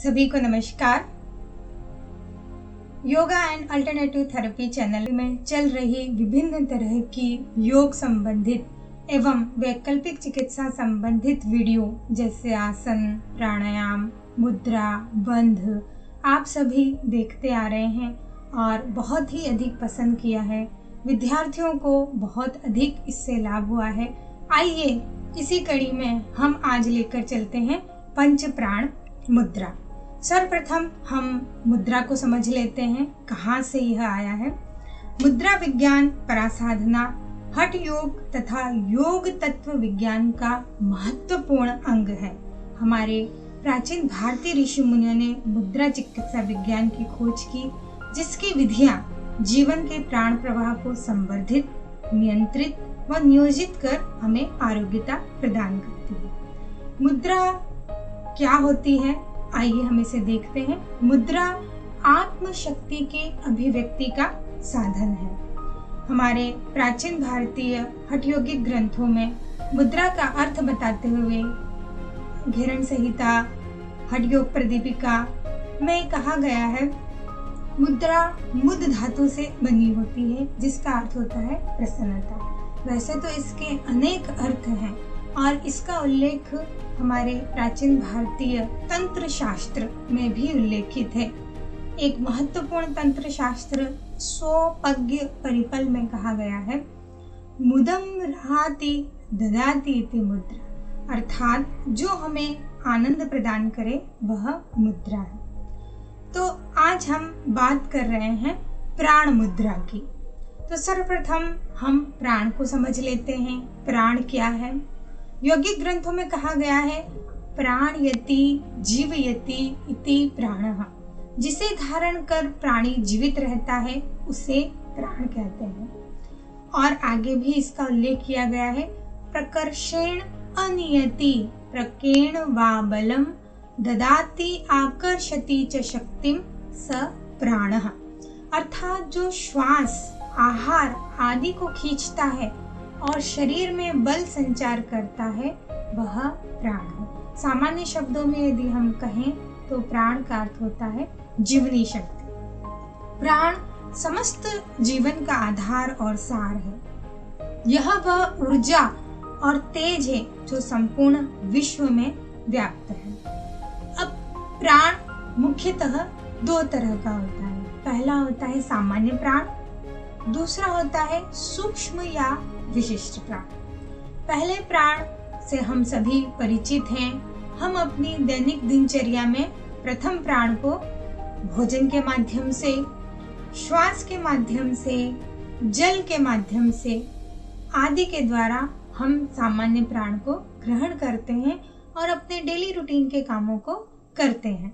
सभी को नमस्कार। Yoga and alternative therapy channel में चल रही विभिन्न तरह की योग संबंधित एवं वैकल्पिक चिकित्सा संबंधित वीडियो जैसे आसन, प्राणायाम, मुद्रा, बंध आप सभी देखते आ रहे हैं और बहुत ही अधिक पसंद किया है। विद्यार्थियों को बहुत अधिक इससे लाभ हुआ है। आइए इसी कड़ी में हम आज लेकर चलते हैं पंच प्राण मुद्रा। सर्वप्रथम हम मुद्रा को समझ लेते हैं, कहाँ से यह आया है। मुद्रा विज्ञान, परासाधना, हठ योग तथा योग तत्व विज्ञान का महत्वपूर्ण अंग है। हमारे प्राचीन भारतीय ऋषि मुनियों ने मुद्रा चिकित्सा विज्ञान की खोज की, जिसकी विधियां जीवन के प्राण प्रवाह को संवर्धित, नियंत्रित व नियोजित कर हमें आरोग्यता प्रदान करती है। मुद्रा क्या होती है, आइए हम इसे देखते हैं। मुद्रा आत्म शक्ति के अभिव्यक्ति का साधन है। हमारे प्राचीन भारतीय हठयोगिक ग्रंथों में मुद्रा का अर्थ बताते हुए घेरण संहिता, हठयोग प्रदीपिका में कहा गया है, मुद्रा मुद धातु से बनी होती है, जिसका अर्थ होता है प्रसन्नता। वैसे तो इसके अनेक अर्थ हैं और इसका उल्लेख हमारे प्राचीन भारतीय तंत्र शास्त्र में भी उल्लेखित है। एक महत्वपूर्ण तंत्र शास्त्र स्वपज्ञ परिपल में कहा गया है, मुदम रहाति ददाति इति मुद्रा, अर्थात जो हमें आनंद प्रदान करे वह मुद्रा है। तो आज हम बात कर रहे हैं प्राण मुद्रा की। तो सर्वप्रथम हम प्राण को समझ लेते हैं। प्राण क्या है? यौगिक ग्रंथों में कहा गया है, प्राणयति जीवयति इति प्राणः, जिसे धारण कर प्राणी जीवित रहता है उसे प्राण कहते हैं। और आगे भी इसका उल्लेख किया गया है, प्रकर्षेण अनियति प्रकेण वा बलम ददाति आकर्षति च शक्तिम स प्राणः, अर्थात जो श्वास, आहार आदि को खींचता है और शरीर में बल संचार करता है वह प्राण है। सामान्य शब्दों में यदि हम कहें तो प्राण का अर्थ होता है जीवनी शक्ति। प्राण समस्त जीवन का आधार और सार है। यह वह ऊर्जा और तेज है जो संपूर्ण विश्व में व्याप्त है। अब प्राण मुख्यतः दो तरह का होता है। पहला होता है सामान्य प्राण, दूसरा होता है सूक्ष्म या विशिष्ट प्राण। पहले प्राण से हम सभी परिचित हैं। हम अपनी दैनिक दिनचर्या में प्रथम प्राण को भोजन के माध्यम से, श्वास के माध्यम से, जल के माध्यम से आदि के द्वारा हम सामान्य प्राण को ग्रहण करते हैं और अपने डेली रूटीन के कामों को करते हैं।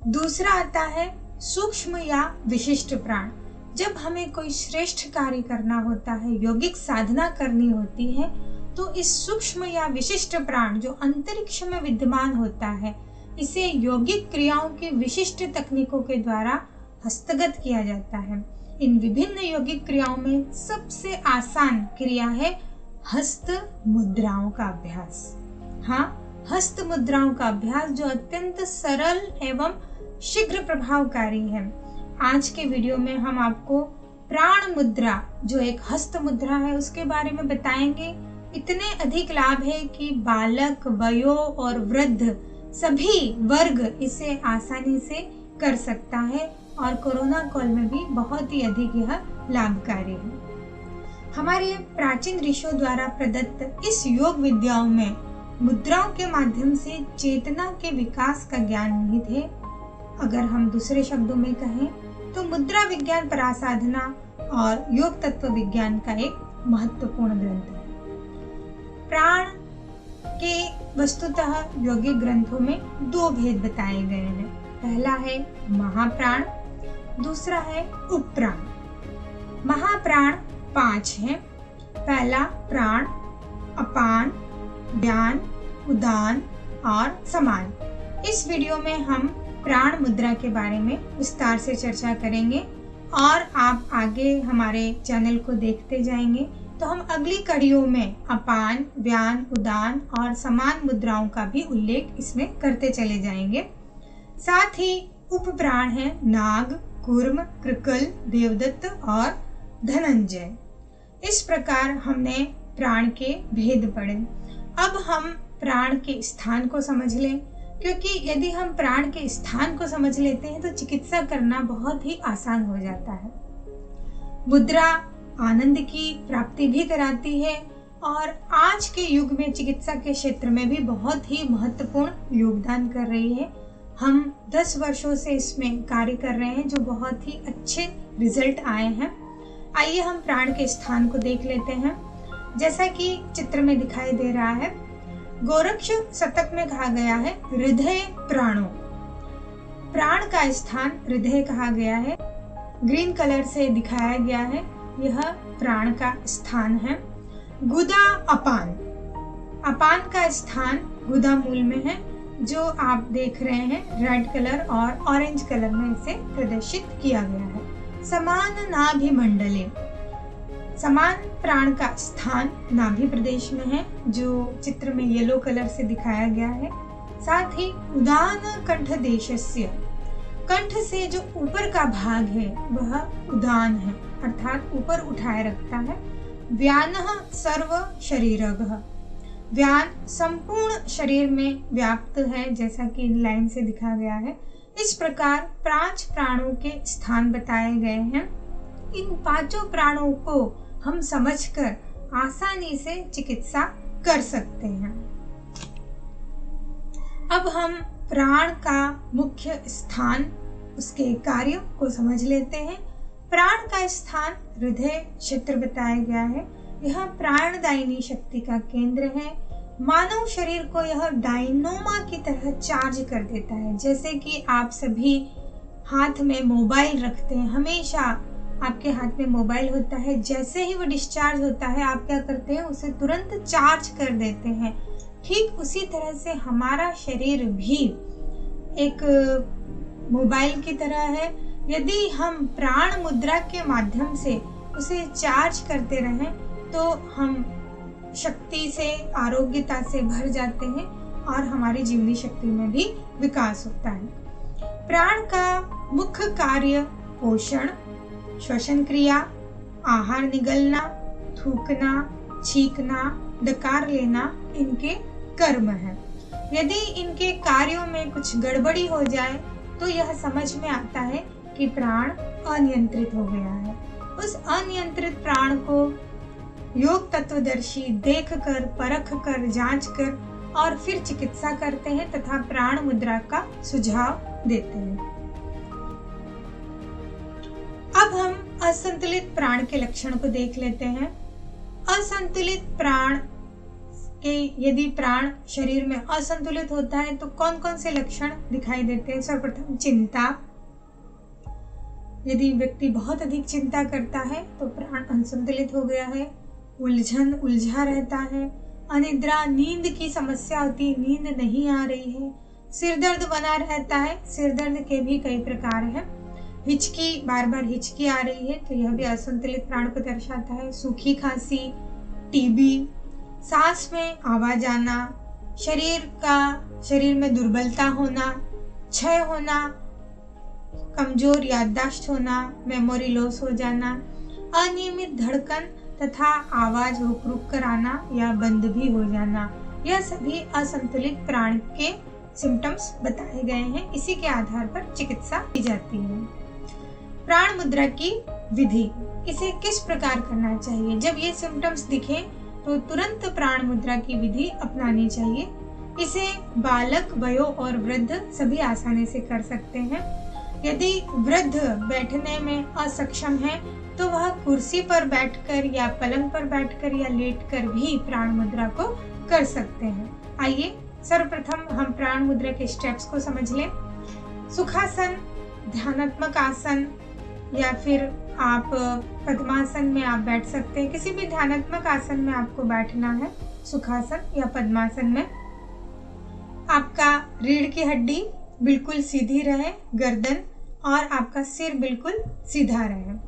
दूसरा आता है सूक्ष्म या विशिष्ट प्राण। जब हमें कोई श्रेष्ठ कार्य करना होता है, यौगिक साधना करनी होती है, तो इस सूक्ष्म या विशिष्ट प्राण जो अंतरिक्ष में विद्यमान होता है, इसे यौगिक क्रियाओं की विशिष्ट तकनीकों के द्वारा हस्तगत किया जाता है। इन विभिन्न यौगिक क्रियाओं में सबसे आसान क्रिया है हस्त मुद्राओं का अभ्यास। हाँ, हस्त मुद्राओं का अभ्यास जो अत्यंत सरल एवं शीघ्र प्रभावकारी है। आज के वीडियो में हम आपको प्राण मुद्रा जो एक हस्त मुद्रा है उसके बारे में बताएंगे। इतने अधिक लाभ है कि बालक, वयो और वृद्ध सभी वर्ग इसे आसानी से कर सकता है और कोरोना काल में भी बहुत ही अधिक यह लाभकारी है। हमारे प्राचीन ऋषियों द्वारा प्रदत्त इस योग विद्याओं में मुद्राओं के माध्यम से चेतना के विकास का ज्ञान निहित है। अगर हम दूसरे शब्दों में कहें तो मुद्रा विज्ञान, परासाधना और योग तत्व विज्ञान का एक महत्वपूर्ण ग्रंथ है। प्राण के वस्तुतः यौगिक ग्रंथों में दो भेद बताए गए हैं। पहला है महाप्राण, दूसरा है उपप्राण। महाप्राण 5 हैं। पहला प्राण, अपान, व्यान, उदान और समान। इस वीडियो में हम प्राण मुद्रा के बारे में विस्तार से चर्चा करेंगे और आप आगे हमारे चैनल को देखते जाएंगे तो हम अगली कड़ियों में अपान, व्यान, उदान और समान मुद्राओं का भी उल्लेख इसमें करते चले जाएंगे। साथ ही उप प्राण हैं नाग, कूर्म, कृकल, देवदत्त और धनंजय। इस प्रकार हमने प्राण के भेद पढ़े। अब हम प्राण के स्थान को समझ लें, क्योंकि यदि हम प्राण के स्थान को समझ लेते हैं तो चिकित्सा करना बहुत ही आसान हो जाता है। मुद्रा आनंद की प्राप्ति भी कराती है और आज के युग में चिकित्सा के क्षेत्र में भी बहुत ही महत्वपूर्ण योगदान कर रही है। हम 10 वर्षों से इसमें कार्य कर रहे हैं, जो बहुत ही अच्छे रिजल्ट आए हैं। आइए हम प्राण के स्थान को देख लेते हैं। जैसा कि चित्र में दिखाई दे रहा है, गोरक्ष शतक में कहा गया है हृदय प्राणो। प्राण का स्थान हृदय कहा गया है, ग्रीन कलर से दिखाया गया है, यह प्राण का स्थान है। गुदा अपान, अपान का स्थान गुदा मूल में है, जो आप देख रहे हैं रेड कलर और ऑरेंज कलर में इसे प्रदर्शित किया गया है। समान नाभि मंडले, समान प्राण का स्थान नाभि प्रदेश में है, जो चित्र में येलो कलर से दिखाया गया है। साथ ही उदान कंठ देशस्य, कंठ से जो ऊपर का भाग है वह उदान है, अर्थात ऊपर उठाए रखता है। व्यानः सर्व शरीरगः, व्यान संपूर्ण शरीर में व्याप्त है, जैसा कि लाइन से दिखा गया है। इस प्रकार 5 प्राणों के स्थान बताए गए हैं। इन 5 प्राणों को हम समझकर आसानी से चिकित्सा कर सकते हैं। अब हम प्राण का मुख्य स्थान, उसके कार्यों को समझ लेते हैं। प्राण का स्थान हृदय क्षेत्र बताया गया है। यह प्राणदायिनी शक्ति का केंद्र है। मानव शरीर को यह डायनोमा की तरह चार्ज कर देता है। जैसे कि आप सभी हाथ में मोबाइल रखते हैं, हमेशा आपके हाथ में मोबाइल होता है, जैसे ही वो डिस्चार्ज होता है आप क्या करते हैं, उसे तुरंत चार्ज कर देते हैं। ठीक उसी तरह से हमारा शरीर भी एक मोबाइल की तरह है। यदि हम प्राण मुद्रा के माध्यम से उसे चार्ज करते रहें तो हम शक्ति से, आरोग्यता से भर जाते हैं और हमारी जीवनी शक्ति में भी विकास होता है। प्राण का मुख्य कार्य पोषण, श्वसन क्रिया, आहार निगलना, थूकना, छींकना, डकार लेना इनके कर्म है। यदि इनके कार्यों में कुछ गड़बड़ी हो जाए तो यह समझ में आता है कि प्राण अनियंत्रित हो गया है। उस अनियंत्रित प्राण को योग तत्वदर्शी देखकर, परखकर, जांचकर और फिर चिकित्सा करते हैं तथा प्राण मुद्रा का सुझाव देते हैं। अब हम असंतुलित प्राण के लक्षण को देख लेते हैं। असंतुलित प्राण के, यदि प्राण शरीर में असंतुलित होता है तो कौन कौन से लक्षण दिखाई देते हैं। सर्वप्रथम चिंता, यदि व्यक्ति बहुत अधिक चिंता करता है तो प्राण असंतुलित हो गया है। उलझन, उलझा रहता है। अनिद्रा, नींद की समस्या होती है, नींद नहीं आ रही है। सिर दर्द बना रहता है, सिर दर्द के भी कई प्रकार हैं। हिचकी, बार बार हिचकी आ रही है तो यह भी असंतुलित प्राण को दर्शाता है। सूखी खांसी, टीबी, सांस में आवाज आना, शरीर में दुर्बलता होना, क्षय होना, कमजोर याददाश्त होना, मेमोरी लॉस हो जाना, अनियमित धड़कन तथा आवाज रुक रुक कर आना या बंद भी हो जाना, यह सभी असंतुलित प्राण के सिम्टम्स बताए गए हैं। इसी के आधार पर चिकित्सा की जाती है। प्राण मुद्रा की विधि, इसे किस प्रकार करना चाहिए। जब ये सिम्टम्स दिखें तो तुरंत प्राण मुद्रा की विधि अपनानी चाहिए। इसे बालक, वयो और वृद्ध सभी आसानी से कर सकते हैं। यदि वृद्ध बैठने में असक्षम है तो वह कुर्सी पर बैठकर या पलंग पर बैठकर या लेटकर भी प्राण मुद्रा को कर सकते हैं। आइए सर्वप्रथम हम प्राण मुद्रा के स्टेप्स को समझ लें। सुखासन, ध्यानात्मक आसन या फिर आप पद्मासन में आप बैठ सकते हैं। किसी भी ध्यानात्मक आसन में आपको बैठना है, सुखासन या पद्मासन में। आपका रीढ़ की हड्डी बिल्कुल सीधी रहे, गर्दन और आपका सिर बिल्कुल सीधा रहे।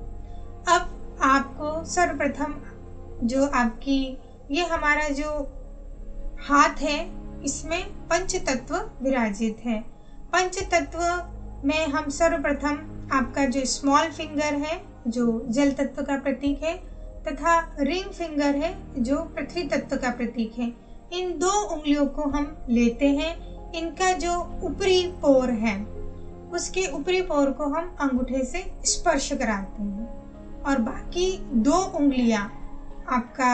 अब आपको सर्वप्रथम जो आपकी ये हमारा जो हाथ है इसमें पंच तत्व विराजित है। पंच तत्व में हम सर्वप्रथम आपका जो स्मॉल फिंगर है जो जल तत्व का प्रतीक है तथा रिंग फिंगर है जो पृथ्वी तत्व का प्रतीक है, इन 2 उंगलियों को हम लेते हैं। इनका जो ऊपरी पोर है उसके ऊपरी पोर को हम अंगूठे से स्पर्श कराते हैं और बाकी 2 उंगलियां आपका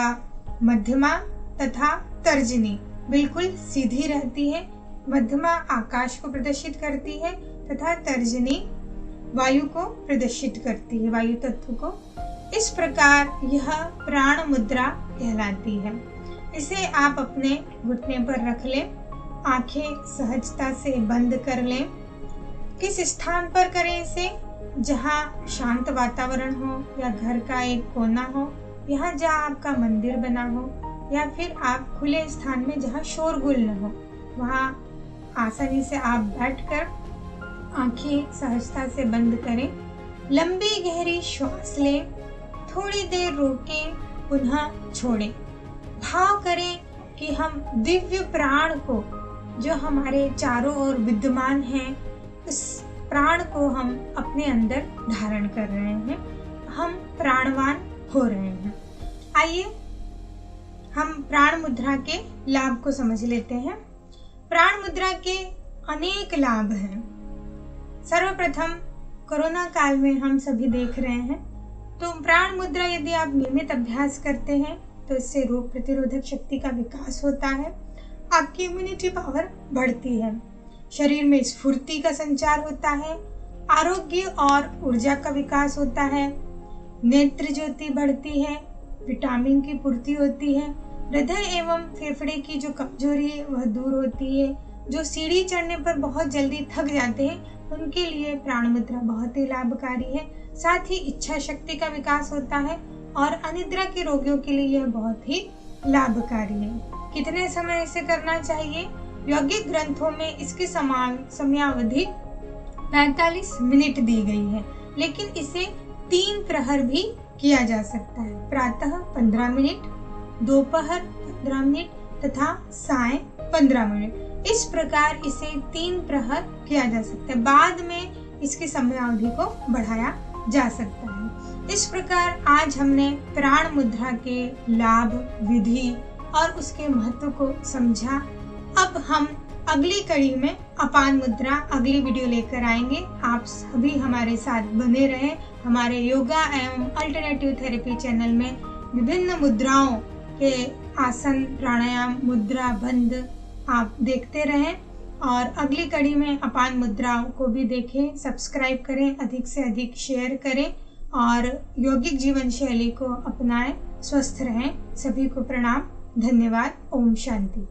मध्यमा तथा तर्जनी बिल्कुल सीधी रहती है। मध्यमा आकाश को प्रदर्शित करती है तथा तर्जनी वायु को प्रदर्शित करती है, वायु तत्व को। इस प्रकार यह प्राण मुद्रा कहलाती है। इसे आप अपने घुटने पर रख लें, आंखें सहजता से बंद कर लें। किस स्थान पर करें इसे? जहाँ शांत वातावरण हो या घर का एक कोना हो, यहाँ जहाँ आपका मंदिर बना हो, या फिर आप खुले स्थान में जहाँ शोरगुल न हो, वहाँ आसानी से आप बैठकर आंखें सहजता से बंद करें। लंबी गहरी श्वास लें, थोड़ी देर रोकें, पुनः छोड़ें। भाव करें कि हम दिव्य प्राण को जो हमारे चारों ओर विद्यमान है, उस प्राण को हम अपने अंदर धारण कर रहे हैं, हम प्राणवान हो रहे हैं। आइए हम प्राण मुद्रा के लाभ को समझ लेते हैं। प्राण मुद्रा के अनेक लाभ हैं। सर्वप्रथम कोरोना काल में हम सभी देख रहे हैं, तो प्राण मुद्रा यदि आप नियमित अभ्यास करते हैं तो इससे रोग प्रतिरोधक शक्ति का विकास होता है, आपकी इम्यूनिटी पावर बढ़ती है, शरीर में स्फूर्ति का संचार होता है, आरोग्य और ऊर्जा का विकास होता है, नेत्र ज्योति बढ़ती है, विटामिन की पूर्ति होती है, हृदय एवं फेफड़े की जो कमजोरी है वह दूर होती है। जो सीढ़ी चढ़ने पर बहुत जल्दी थक जाते हैं उनके लिए प्राण मुद्रा बहुत ही लाभकारी है। साथ ही इच्छा शक्ति का विकास होता है और अनिद्रा के रोगियों के लिए यह बहुत ही लाभकारी है। कितने समय इसे करना चाहिए? यौगिक ग्रंथों में इसकी समयावधि 45 मिनट दी गई है, लेकिन इसे 3 प्रहर भी किया जा सकता है। प्रातः 15 मिनट, दोपहर 15 मिनट तथा सायं 15 मिनट। इस प्रकार इसे 3 प्रहर किया जा सकता है। बाद में इसकी समयावधि को बढ़ाया जा सकता है। इस प्रकार आज हमने प्राण मुद्रा के लाभ, विधि और उसके महत्व को समझा। अब हम अगली कड़ी में अपान मुद्रा अगली वीडियो लेकर आएंगे। आप सभी हमारे साथ बने रहें। हमारे योगा एवं अल्टरनेटिव थेरेपी चैनल में विभिन्न मुद्राओं के आसन, प्राणायाम, मुद्रा, बंध आप देखते रहें और अगली कड़ी में अपान मुद्राओं को भी देखें। सब्सक्राइब करें, अधिक से अधिक शेयर करें और यौगिक जीवन शैली को अपनाएं, स्वस्थ रहें। सभी को प्रणाम, धन्यवाद, ओम शांति।